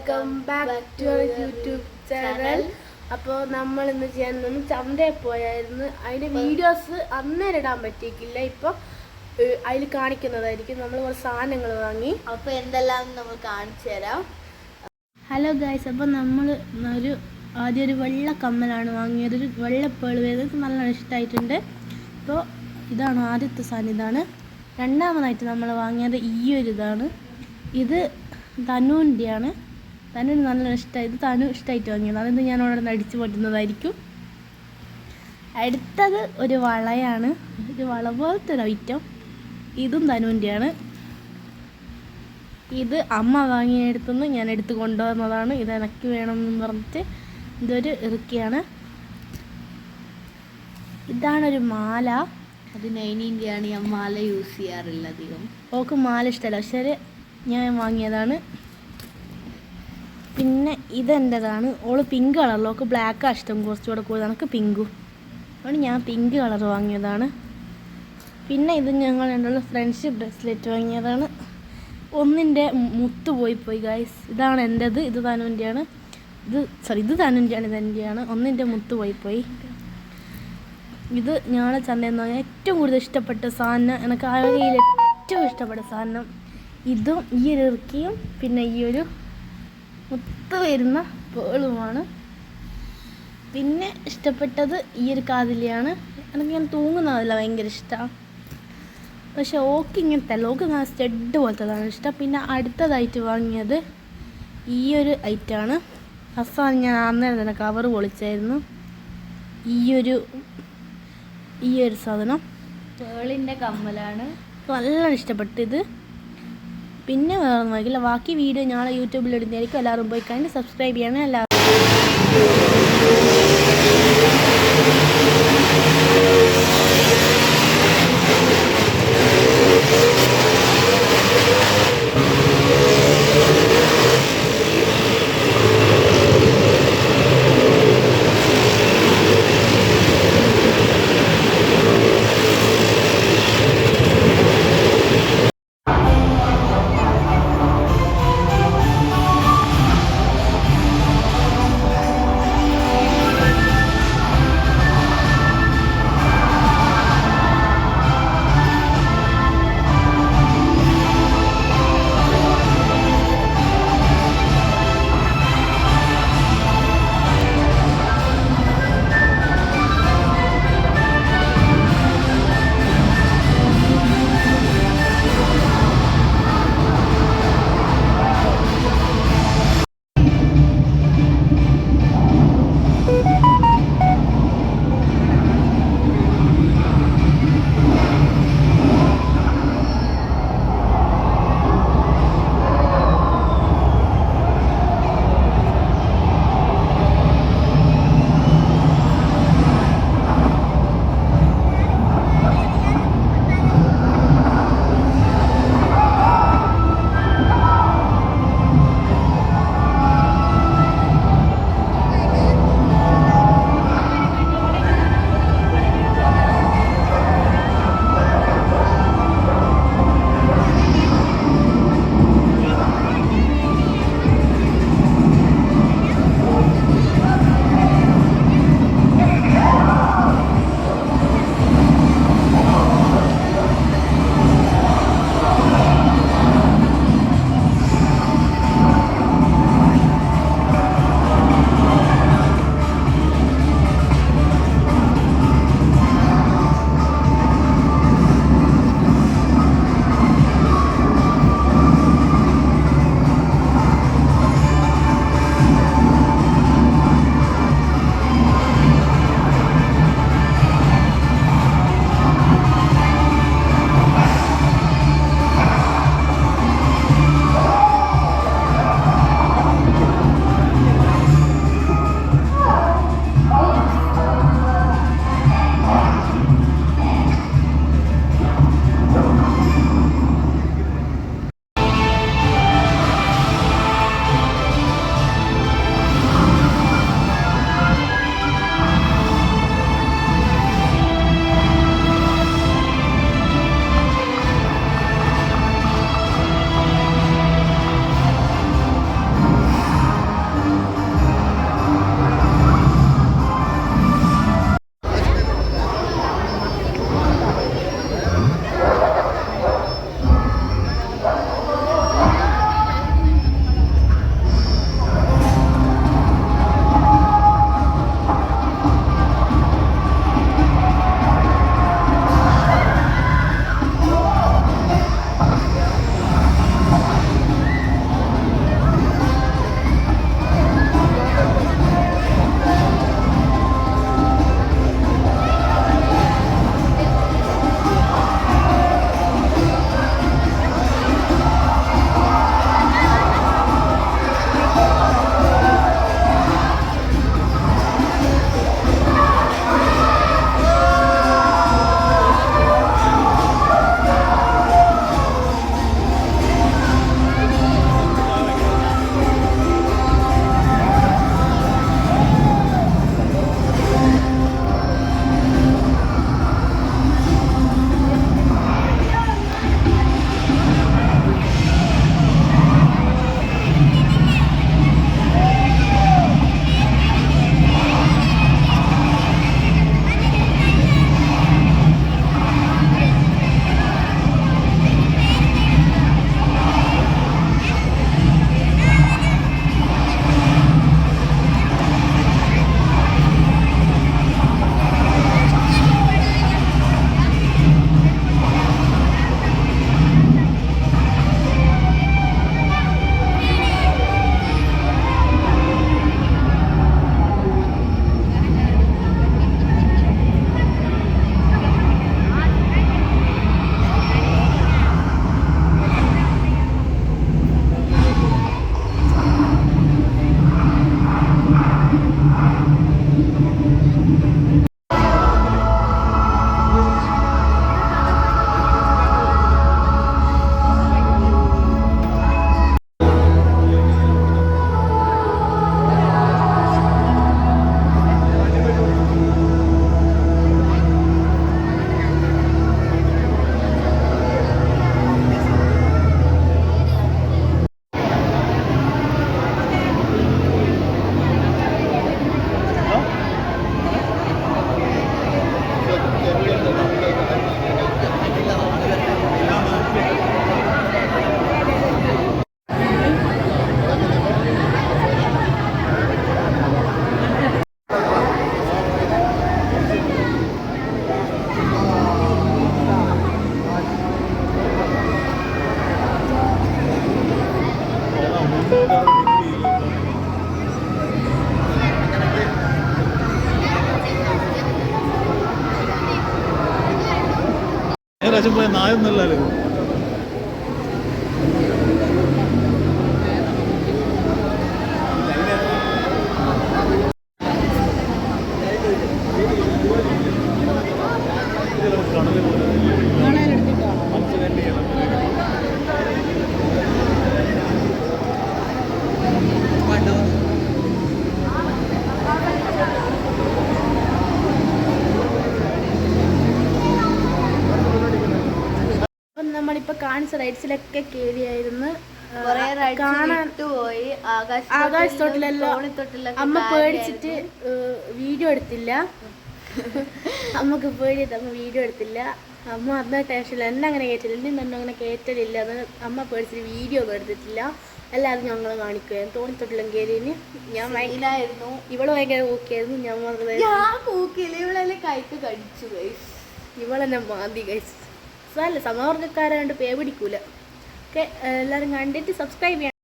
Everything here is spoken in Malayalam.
Welcome back to our YouTube channel. അപ്പോൾ നമ്മൾ ഇന്ന് ചെയ്യാൻ ചന്തയിൽ പോയായിരുന്നു. അതിൻ്റെ വീഡിയോസ് അന്നേരം ഇടാൻ പറ്റിയിട്ടില്ല. ഇപ്പോൾ അതിൽ കാണിക്കുന്നതായിരിക്കും. നമ്മൾ കുറച്ച് സാധനങ്ങൾ വാങ്ങി. അപ്പോൾ എന്തെല്ലാം നമ്മൾ കാണിച്ചു തരാം. ഹലോ ഗൈസ്, അപ്പോൾ നമ്മൾ ആദ്യം ഒരു വെള്ള കമ്മലാണ് വാങ്ങിയത്. ഒരു വെള്ളപ്പേൾ വരുന്നത് നല്ലോണം ഇഷ്ടമായിട്ടുണ്ട്. അപ്പോൾ ഇതാണ് ആദ്യത്തെ സാധനം. ഇതാണ്. രണ്ടാമതായിട്ട് നമ്മൾ വാങ്ങിയത് ഇതാണ്. ഇത് തനുവിൻ്റെയാണ്. തനുവിന് നല്ല ഇഷ്ടമായി. ഇത് തനു ഇഷ്ടമായിട്ട് വാങ്ങിയതാണ്. ഇത് ഞാൻ അവിടെ നിന്ന് അടിച്ചു പൊട്ടുന്നതായിരിക്കും. അടുത്തത് ഒരു വളയാണ്. ഒരു വള പോലത്തെ ഒരു ഐറ്റം. ഇതും തനുവിൻ്റെയാണ്. ഇത് അമ്മ വാങ്ങിയെടുത്തുനിന്ന് ഞാൻ എടുത്ത് കൊണ്ടുവന്നതാണ്. ഇത് എനിക്ക് വേണമെന്ന് പറഞ്ഞിട്ട് ഇതൊരു ഇറുക്കിയാണ്. ഇതാണൊരു മാല. അത് 9-ൻ്റെയാണ്. ഞാൻ മാല യൂസ് ചെയ്യാറില്ല അധികം. ഓക്ക് മാല ഇഷ്ടമല്ല, പക്ഷേ ഞാൻ വാങ്ങിയതാണ്. പിന്നെ ഇതെൻ്റെതാണ്. ഓള് പിങ്ക് കളറിൽ, ഓക്ക് ബ്ലാക്കാണ് ഇഷ്ടം കുറച്ചുകൂടെ കൂടുതൽ. എനിക്ക് പിങ്കും അതുകൊണ്ട് ഞാൻ പിങ്ക് കളർ വാങ്ങിയതാണ്. പിന്നെ ഇത് ഞങ്ങൾ രണ്ടുള്ള ഫ്രണ്ട്ഷിപ്പ് ബ്രേസ്ലെറ്റ് വാങ്ങിയതാണ്. ഒന്നിൻ്റെ മുത്ത് പോയി ഗൈസ്. ഇതാണ് എൻ്റെത്. ഇത് തനുവിൻ്റെയാണ്. ഇത് തനുവിൻ്റെയാണ്. ഇതെൻ്റെയാണ്. ഒന്നിൻ്റെ മുത്ത് പോയി. ഇത് ഞങ്ങളെ ചന്തയിൽ നിന്ന് ഏറ്റവും കൂടുതൽ ഇഷ്ടപ്പെട്ട സാധനം, എനിക്ക് ആകെയിൽ ഏറ്റവും ഇഷ്ടപ്പെട്ട സാധനം ഇതും ഈ ഒരു ഇറുക്കിയും പിന്നെ ഈ ഒരു മുത്ത് വരുന്ന പേളുമാണ്. പിന്നെ ഇഷ്ടപ്പെട്ടത് ഈ ഒരു കാതിലിയാണ്. എനിക്ക് ഞാൻ തൂങ്ങുന്നതല്ല ഭയങ്കര ഇഷ്ടമാണ്. പക്ഷെ ഓക്ക് ഇങ്ങനത്തെ അല്ല, ഓക്ക് ഞാൻ സ്റ്റഡ് പോലത്തതാണ് ഇഷ്ടം. പിന്നെ അടുത്തതായിട്ട് വാങ്ങിയത് ഈ ഒരു ഐറ്റമാണ്. അവസാനം ഞാൻ അന്നേരം തന്നെ കവർ പൊളിച്ചായിരുന്നു. ഈ ഒരു സാധനം പേളിൻ്റെ കമ്മലാണ്. നല്ല ഇഷ്ടപ്പെട്ടത്. പിന്നെ വേറെ ഒന്നും വാങ്ങില്ല. ബാക്കി വീഡിയോ ഞങ്ങളെ യൂട്യൂബിൽ ഇടുന്നതായിരിക്കും. എല്ലാവരും പോയി കണ്ട് സബ്സ്ക്രൈബ് ചെയ്യണം. എല്ലാവരും പ്രാവശ്യം പോയ നായൊന്നല്ലല്ലോ. അപ്പം നമ്മളിപ്പോൾ കാണിച്ച റൈഡ്സിലൊക്കെ കയറിയായിരുന്നു. കൊറേ കാണാൻ പോയി. ആകാശത്തോട്ടിലെല്ലാം അമ്മ പേടിച്ചിട്ട് വീഡിയോ എടുത്തില്ല. അമ്മക്ക് പേടിയിട്ട് അമ്മ വീഡിയോ എടുത്തില്ല. അമ്മ അന്ന ടെൻഷനില്ല. എന്നെ അങ്ങനെ കയറ്റില്ല. എന്നെ തന്നെ അങ്ങനെ കയറ്റലില്ല. അത് അമ്മ പേടിച്ചിട്ട് വീഡിയോ ഒന്നും എടുത്തിട്ടില്ല. എല്ലാവരും ഞങ്ങൾ കാണിക്കുകയായിരുന്നു. തോണിത്തൊട്ടിലും കയറിന് ഞാൻ ഭയങ്കരായിരുന്നു. ഇവള് ഭയങ്കര ഓക്കെയായിരുന്നു. ഞാൻ കൂക്കില്ല, ഇവളെല്ലാം കൈക്ക് കടിച്ചു ഗൈസ്. ഇവളെന്നെ മാന്തി ഗൈസ്. അല്ല സമവർഗക്കാരാണ്ട് പേ പിടിക്കൂല. ഓക്കെ, എല്ലാവരും കണ്ടിട്ട് സബ്സ്ക്രൈബ് ചെയ്യണം.